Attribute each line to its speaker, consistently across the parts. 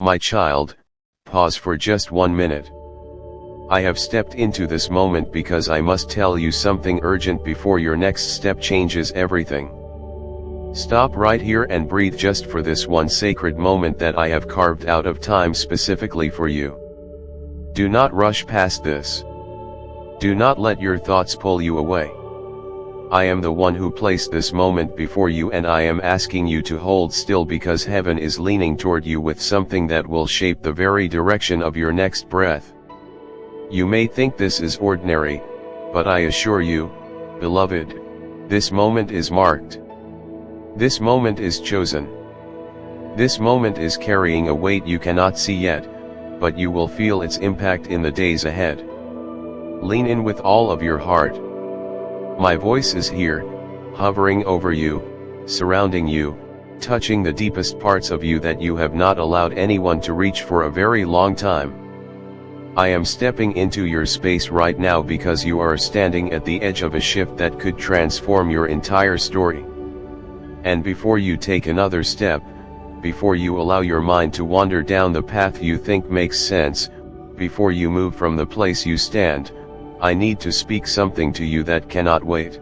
Speaker 1: My child, pause for just 1 minute. I have stepped into this moment because I must tell you something urgent before your next step changes everything. Stop right here and breathe just for this one sacred moment that I have carved out of time specifically for you. Do not rush past this. Do not let your thoughts pull you away. I am the one who placed this moment before you, and I am asking you to hold still because heaven is leaning toward you with something that will shape the very direction of your next breath. You may think this is ordinary, but I assure you, beloved, this moment is marked. This moment is chosen. This moment is carrying a weight you cannot see yet, but you will feel its impact in the days ahead. Lean in with all of your heart. My voice is here, hovering over you, surrounding you, touching the deepest parts of you that you have not allowed anyone to reach for a very long time. I am stepping into your space right now because you are standing at the edge of a shift that could transform your entire story. And before you take another step, before you allow your mind to wander down the path you think makes sense, before you move from the place you stand, I need to speak something to you that cannot wait.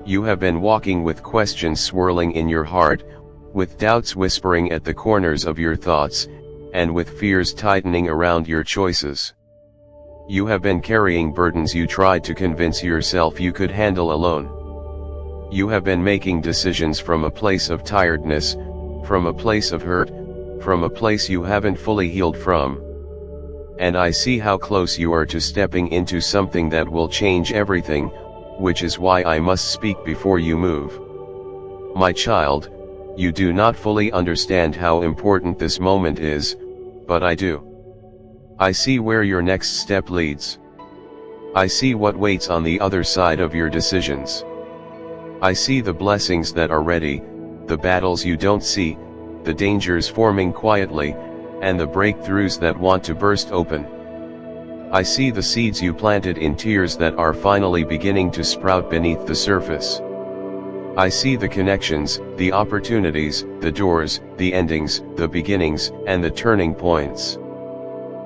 Speaker 1: You have been walking with questions swirling in your heart, with doubts whispering at the corners of your thoughts, and with fears tightening around your choices. You have been carrying burdens you tried to convince yourself you could handle alone. You have been making decisions from a place of tiredness, from a place of hurt, from a place you haven't fully healed from. And I see how close you are to stepping into something that will change everything, which is why I must speak before you move. My child, you do not fully understand how important this moment is, but I do. I see where your next step leads. I see what waits on the other side of your decisions. I see the blessings that are ready, the battles you don't see, the dangers forming quietly, and the breakthroughs that want to burst open. I see the seeds you planted in tears that are finally beginning to sprout beneath the surface. I see the connections, the opportunities, the doors, the endings, the beginnings, and the turning points.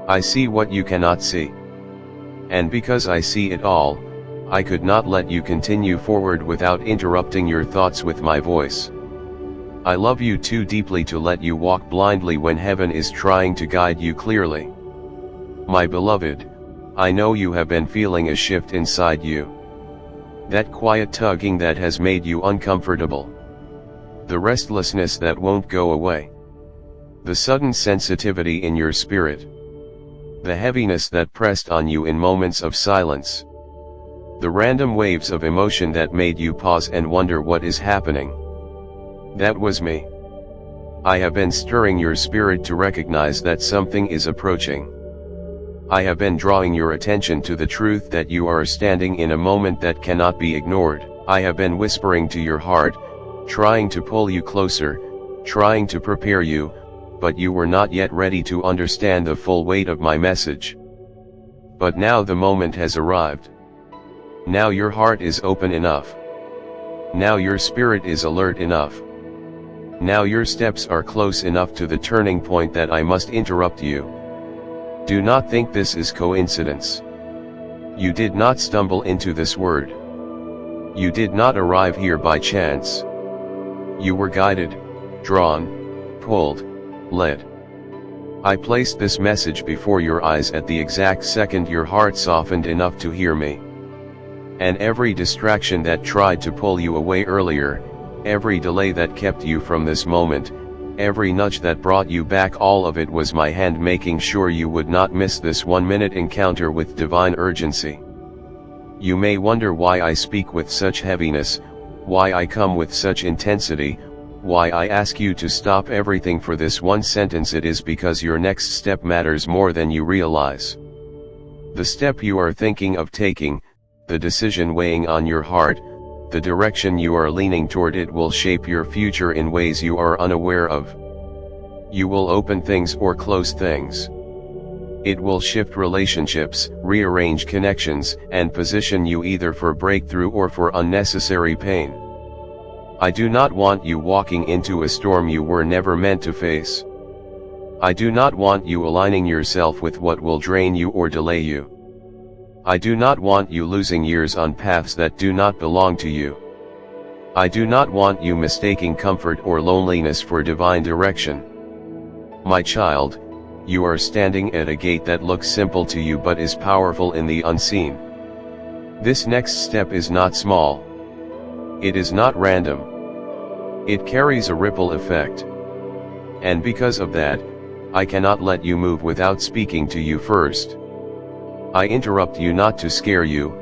Speaker 1: I see what you cannot see. And because I see it all, I could not let you continue forward without interrupting your thoughts with my voice. I love you too deeply to let you walk blindly when heaven is trying to guide you clearly. My beloved, I know you have been feeling a shift inside you. That quiet tugging that has made you uncomfortable. The restlessness that won't go away. The sudden sensitivity in your spirit. The heaviness that pressed on you in moments of silence. The random waves of emotion that made you pause and wonder what is happening. That was me. I have been stirring your spirit to recognize that something is approaching. I have been drawing your attention to the truth that you are standing in a moment that cannot be ignored. I have been whispering to your heart, trying to pull you closer, trying to prepare you, but you were not yet ready to understand the full weight of my message. But now the moment has arrived. Now your heart is open enough. Now your spirit is alert enough. Now your steps are close enough to the turning point that I must interrupt you. Do not think this is coincidence. You did not stumble into this word. You did not arrive here by chance. You were guided, drawn, pulled, led. I placed this message before your eyes at the exact second your heart softened enough to hear me. And every distraction that tried to pull you away earlier, every delay that kept you from this moment, every nudge that brought you back, all of it was my hand making sure you would not miss this 1-minute encounter with divine urgency. You may wonder why I speak with such heaviness, why I come with such intensity, why I ask you to stop everything for this one sentence. It is because your next step matters more than you realize. The step you are thinking of taking, the decision weighing on your heart, the direction you are leaning toward, it will shape your future in ways you are unaware of. You will open things or close things. It will shift relationships, rearrange connections, and position you either for breakthrough or for unnecessary pain. I do not want you walking into a storm you were never meant to face. I do not want you aligning yourself with what will drain you or delay you. I do not want you losing years on paths that do not belong to you. I do not want you mistaking comfort or loneliness for divine direction. My child, you are standing at a gate that looks simple to you but is powerful in the unseen. This next step is not small. It is not random. It carries a ripple effect. And because of that, I cannot let you move without speaking to you first. I interrupt you not to scare you,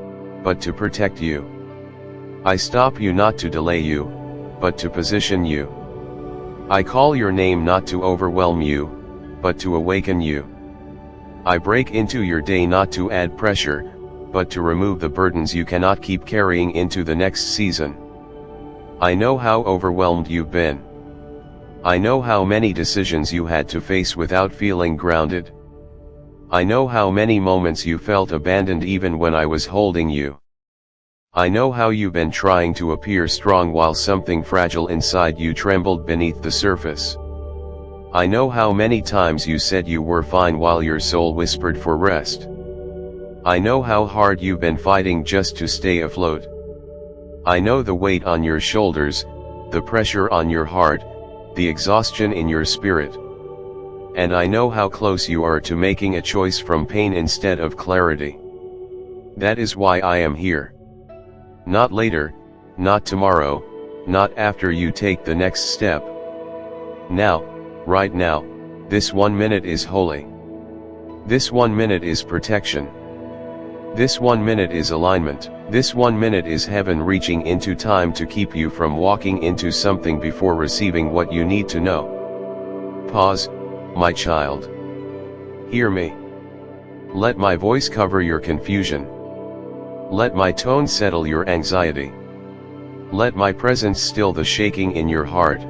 Speaker 1: but to protect you. I stop you not to delay you, but to position you. I call your name not to overwhelm you, but to awaken you. I break into your day not to add pressure, but to remove the burdens you cannot keep carrying into the next season. I know how overwhelmed you've been. I know how many decisions you had to face without feeling grounded. I know how many moments you felt abandoned even when I was holding you. I know how you've been trying to appear strong while something fragile inside you trembled beneath the surface. I know how many times you said you were fine while your soul whispered for rest. I know how hard you've been fighting just to stay afloat. I know the weight on your shoulders, the pressure on your heart, the exhaustion in your spirit. And I know how close you are to making a choice from pain instead of clarity. That is why I am here. Not later, not tomorrow, not after you take the next step. Now, right now, this 1 minute is holy. This 1 minute is protection. This 1 minute is alignment. This 1 minute is heaven reaching into time to keep you from walking into something before receiving what you need to know. Pause, my child. Hear me. Let my voice cover your confusion. Let my tone settle your anxiety. Let my presence still the shaking in your heart.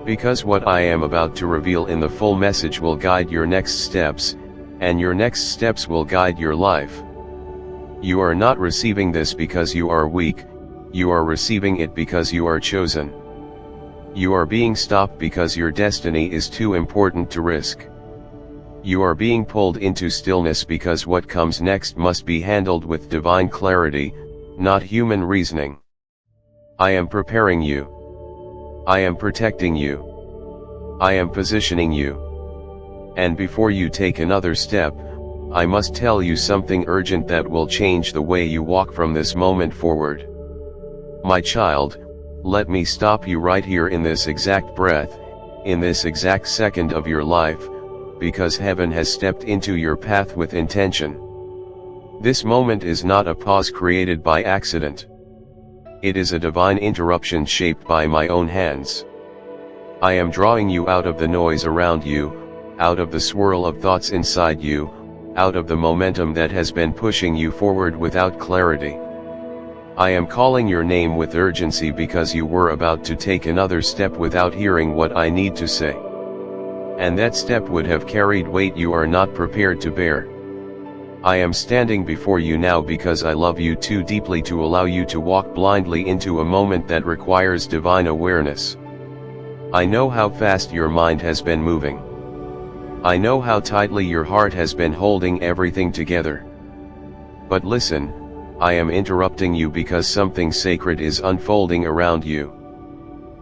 Speaker 1: Because what I am about to reveal in the full message will guide your next steps, and your next steps will guide your life. You are not receiving this because you are weak, you are receiving it because you are chosen. You are being stopped because your destiny is too important to risk. You are being pulled into stillness because what comes next must be handled with divine clarity, not human reasoning. I am preparing you. I am protecting you. I am positioning you. And before you take another step, I must tell you something urgent that will change the way you walk from this moment forward. My child, let me stop you right here in this exact breath, in this exact second of your life, because heaven has stepped into your path with intention. This moment is not a pause created by accident. It is a divine interruption shaped by my own hands. I am drawing you out of the noise around you, out of the swirl of thoughts inside you, out of the momentum that has been pushing you forward without clarity. I am calling your name with urgency because you were about to take another step without hearing what I need to say. And that step would have carried weight you are not prepared to bear. I am standing before you now because I love you too deeply to allow you to walk blindly into a moment that requires divine awareness. I know how fast your mind has been moving. I know how tightly your heart has been holding everything together. But listen, I am interrupting you because something sacred is unfolding around you.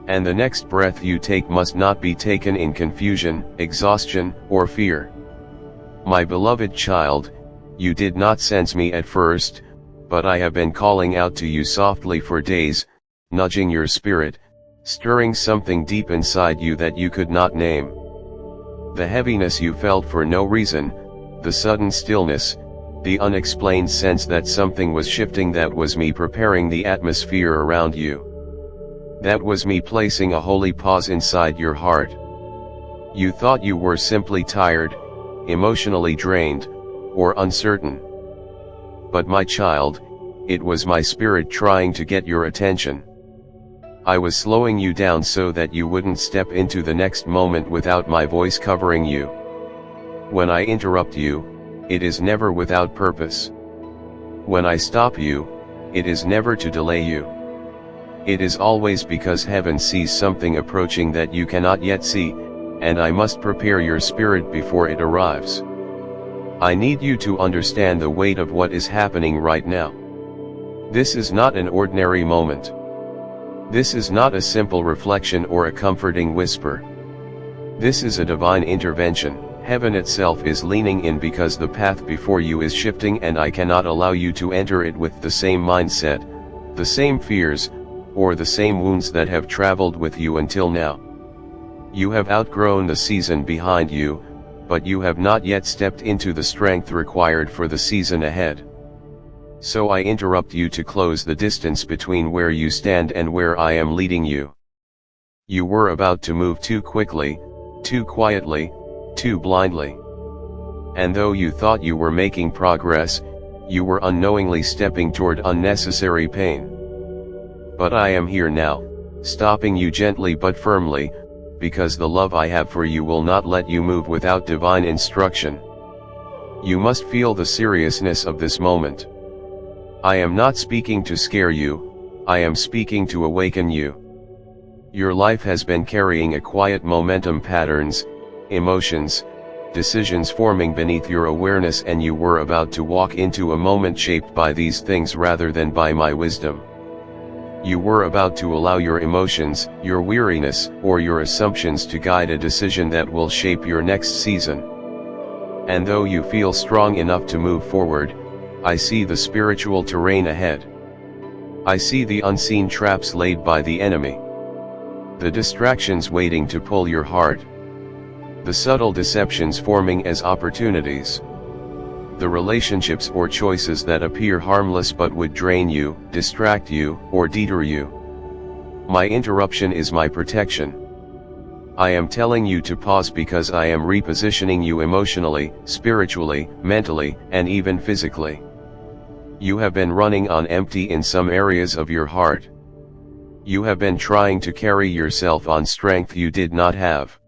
Speaker 1: And the next breath you take must not be taken in confusion, exhaustion, or fear. My beloved child, you did not sense me at first, but I have been calling out to you softly for days, nudging your spirit, stirring something deep inside you that you could not name. The heaviness you felt for no reason, the sudden stillness, the unexplained sense that something was shifting, that was me preparing the atmosphere around you. That was me placing a holy pause inside your heart. You thought you were simply tired, emotionally drained, or uncertain. But my child, it was my spirit trying to get your attention. I was slowing you down so that you wouldn't step into the next moment without my voice covering you. When I interrupt you, it is never without purpose. When I stop you, it is never to delay you. It is always because heaven sees something approaching that you cannot yet see, and I must prepare your spirit before it arrives. I need you to understand the weight of what is happening right now. This is not an ordinary moment. This is not a simple reflection or a comforting whisper. This is a divine intervention. Heaven itself is leaning in because the path before you is shifting, and I cannot allow you to enter it with the same mindset, the same fears, or the same wounds that have traveled with you until now. You have outgrown the season behind you, but you have not yet stepped into the strength required for the season ahead. So I interrupt you to close the distance between where you stand and where I am leading you. You were about to move too quickly, too quietly, too blindly. And though you thought you were making progress, you were unknowingly stepping toward unnecessary pain. But I am here now, stopping you gently but firmly, because the love I have for you will not let you move without divine instruction. You must feel the seriousness of this moment. I am not speaking to scare you, I am speaking to awaken you. Your life has been carrying a quiet momentum, patterns, emotions, decisions forming beneath your awareness, and you were about to walk into a moment shaped by these things rather than by my wisdom. You were about to allow your emotions, your weariness, or your assumptions to guide a decision that will shape your next season. And though you feel strong enough to move forward, I see the spiritual terrain ahead. I see the unseen traps laid by the enemy. The distractions waiting to pull your heart. The subtle deceptions forming as opportunities. The relationships or choices that appear harmless but would drain you, distract you, or deter you. My interruption is my protection. I am telling you to pause because I am repositioning you emotionally, spiritually, mentally, and even physically. You have been running on empty in some areas of your heart. You have been trying to carry yourself on strength you did not have.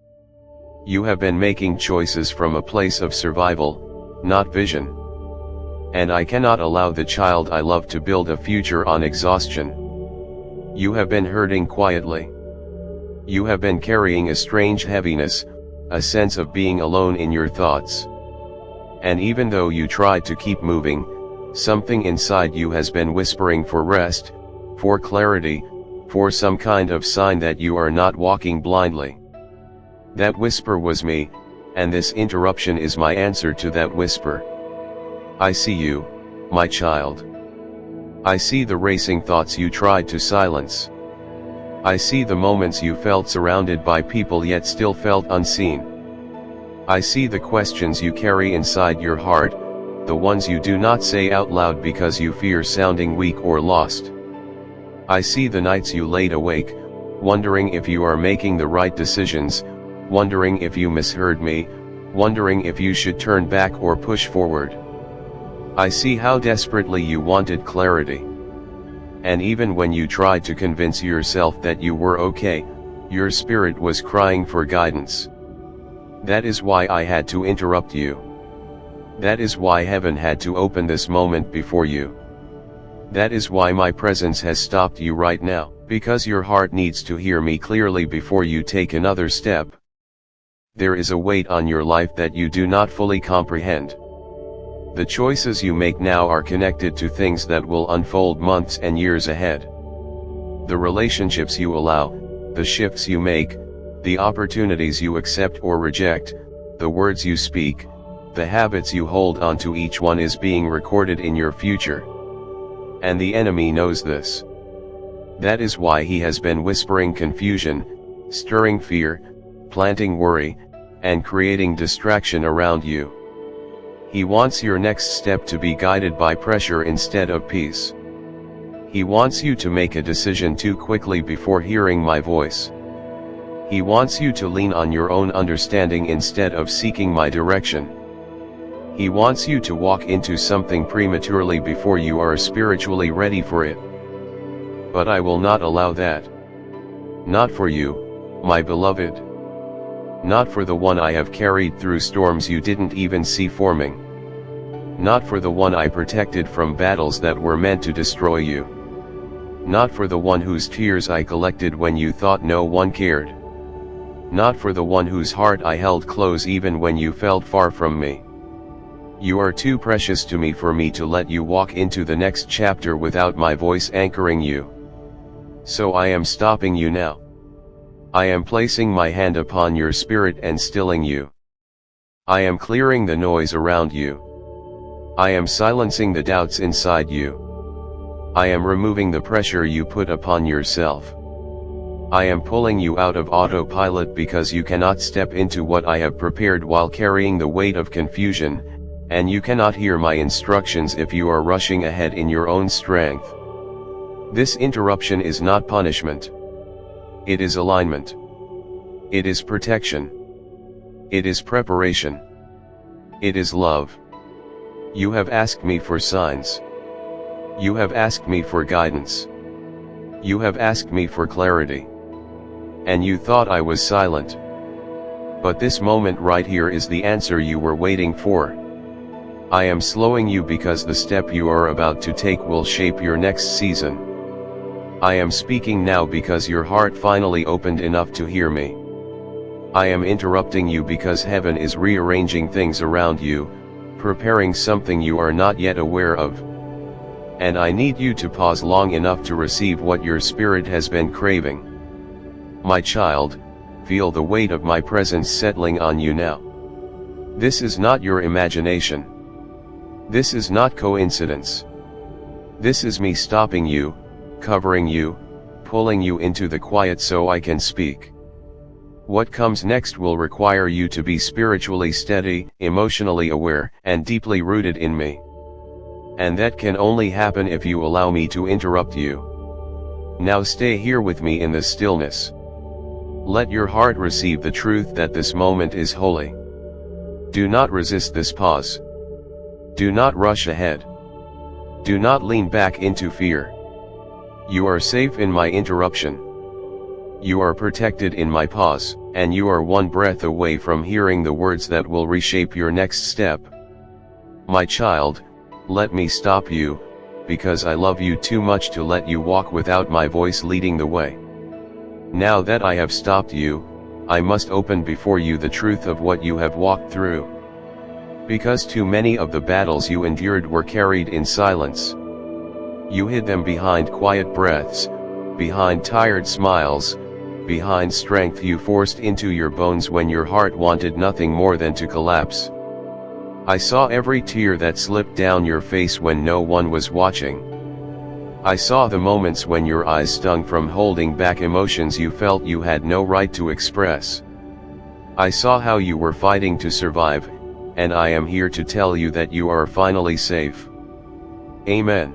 Speaker 1: You have been making choices from a place of survival, not vision. And I cannot allow the child I love to build a future on exhaustion. You have been hurting quietly. You have been carrying a strange heaviness, a sense of being alone in your thoughts. And even though you tried to keep moving, something inside you has been whispering for rest, for clarity, for some kind of sign that you are not walking blindly. That whisper was me, and this interruption is my answer to that whisper. I see you, my child. I see the racing thoughts you tried to silence. I see the moments you felt surrounded by people yet still felt unseen. I see the questions you carry inside your heart, the ones you do not say out loud because you fear sounding weak or lost. I see the nights you laid awake, wondering if you are making the right decisions, wondering if you misheard me, wondering if you should turn back or push forward. I see how desperately you wanted clarity. And even when you tried to convince yourself that you were okay, your spirit was crying for guidance. That is why I had to interrupt you. That is why heaven had to open this moment before you. That is why my presence has stopped you right now, because your heart needs to hear me clearly before you take another step. There is a weight on your life that you do not fully comprehend. The choices you make now are connected to things that will unfold months and years ahead. The relationships you allow, the shifts you make, the opportunities you accept or reject, the words you speak, the habits you hold on to, each one is being recorded in your future. And the enemy knows this. That is why he has been whispering confusion, stirring fear, planting worry, and creating distraction around you. He wants your next step to be guided by pressure instead of peace. He wants you to make a decision too quickly before hearing my voice. He wants you to lean on your own understanding instead of seeking my direction. He wants you to walk into something prematurely before you are spiritually ready for it. But I will not allow that. Not for you, my beloved. Not for the one I have carried through storms you didn't even see forming. Not for the one I protected from battles that were meant to destroy you. Not for the one whose tears I collected when you thought no one cared. not for the one whose heart I held close even when you felt far from me. You are too precious to me for me to let you walk into the next chapter without my voice anchoring you. So I am stopping you now. I am placing my hand upon your spirit and stilling you. I am clearing the noise around you. I am silencing the doubts inside you. I am removing the pressure you put upon yourself. I am pulling you out of autopilot because you cannot step into what I have prepared while carrying the weight of confusion, and you cannot hear my instructions if you are rushing ahead in your own strength. This interruption is not punishment. It is alignment. It is protection. It is preparation. It is love. You have asked me for signs. You have asked me for guidance. You have asked me for clarity. And you thought I was silent. But this moment right here is the answer you were waiting for. I am slowing you because the step you are about to take will shape your next season. I am speaking now because your heart finally opened enough to hear me. I am interrupting you because heaven is rearranging things around you, preparing something you are not yet aware of. And I need you to pause long enough to receive what your spirit has been craving. My child, feel the weight of my presence settling on you now. This is not your imagination. This is not coincidence. This is me stopping you, covering you, pulling you into the quiet so I can speak. What comes next will require you to be spiritually steady, emotionally aware, and deeply rooted in me. And that can only happen if you allow me to interrupt you. Now stay here with me in the stillness. Let your heart receive the truth that this moment is holy. Do not resist this pause. Do not rush ahead. Do not lean back into fear. You are safe in my interruption. You are protected in my pause, and you are one breath away from hearing the words that will reshape your next step. My child, let me stop you, because I love you too much to let you walk without my voice leading the way. Now that I have stopped you, I must open before you the truth of what you have walked through. Because too many of the battles you endured were carried in silence. You hid them behind quiet breaths, behind tired smiles, behind strength you forced into your bones when your heart wanted nothing more than to collapse. I saw every tear that slipped down your face when no one was watching. I saw the moments when your eyes stung from holding back emotions you felt you had no right to express. I saw how you were fighting to survive, and I am here to tell you that you are finally safe. Amen.